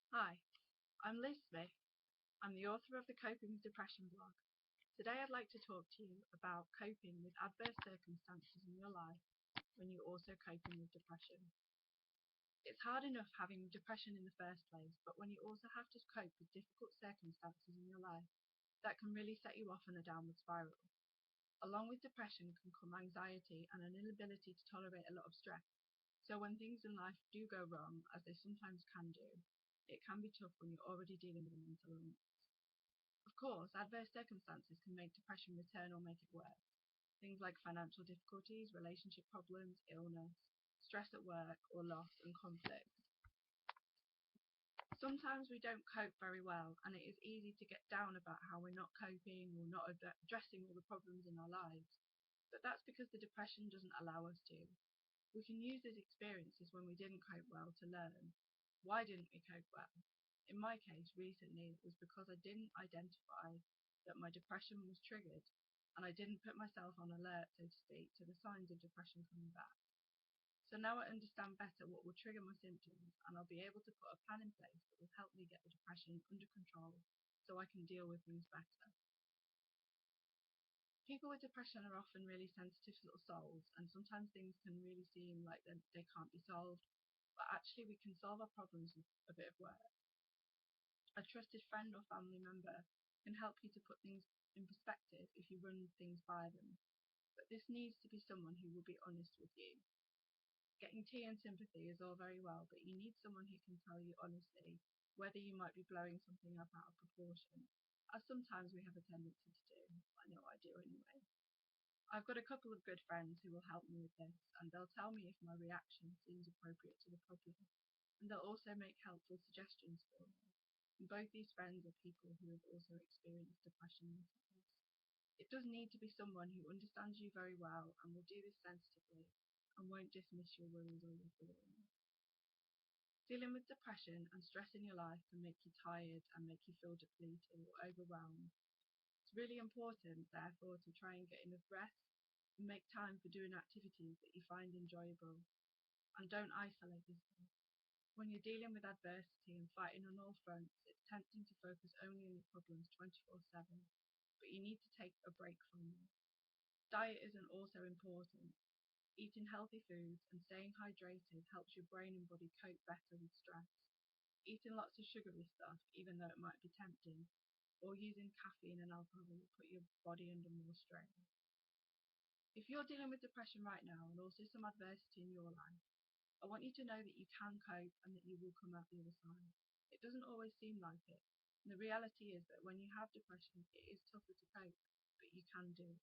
Hi, I'm Liz Smith. I'm the author of the Coping with Depression blog. Today I'd like to talk to you about coping with adverse circumstances in your life when you're also coping with depression. It's hard enough having depression in the first place, but when you also have to cope with difficult circumstances in your life, that can really set you off on a downward spiral. Along with depression can come anxiety and an inability to tolerate a lot of stress. So when things in life do go wrong, as they sometimes can do, it can be tough when you're already dealing with a mental illness. Of course, adverse circumstances can make depression return or make it worse. Things like financial difficulties, relationship problems, illness, stress at work, or loss and conflict. Sometimes we don't cope very well, and it is easy to get down about how we're not coping or not addressing all the problems in our lives. But that's because the depression doesn't allow us to. We can use these experiences when we didn't cope well to learn. Why didn't we cope well? In my case, recently, it was because I didn't identify that my depression was triggered and I didn't put myself on alert, so to speak, to the signs of depression coming back. So now I understand better what will trigger my symptoms, and I'll be able to put a plan in place that will help me get the depression under control so I can deal with things better. People with depression are often really sensitive little souls, and sometimes things can really seem like they can't be solved, but actually we can solve our problems with a bit of work. A trusted friend or family member can help you to put things in perspective if you run things by them, but this needs to be someone who will be honest with you. Getting tea and sympathy is all very well, but you need someone who can tell you honestly whether you might be blowing something up out of proportion, as sometimes we have a tendency to do. I know I do anyway. I've got a couple of good friends who will help me with this, and they'll tell me if my reaction seems appropriate to the problem, and they'll also make helpful suggestions for me. And both these friends are people who have also experienced depression themselves. It does need to be someone who understands you very well and will do this sensitively and won't dismiss your worries or your feelings. Dealing with depression and stress in your life can make you tired and make you feel depleted or overwhelmed. It's really important, therefore, to try and get enough rest and make time for doing activities that you find enjoyable. And don't isolate yourself. When you're dealing with adversity and fighting on all fronts, it's tempting to focus only on your problems 24/7, but you need to take a break from them. Diet isn't also important. Eating healthy foods and staying hydrated helps your brain and body cope better with stress. Eating lots of sugary stuff, even though it might be tempting, or using caffeine and alcohol will put your body under more strain. If you're dealing with depression right now and also some adversity in your life, I want you to know that you can cope and that you will come out the other side. It doesn't always seem like it. And the reality is that when you have depression, it is tougher to cope, but you can do it.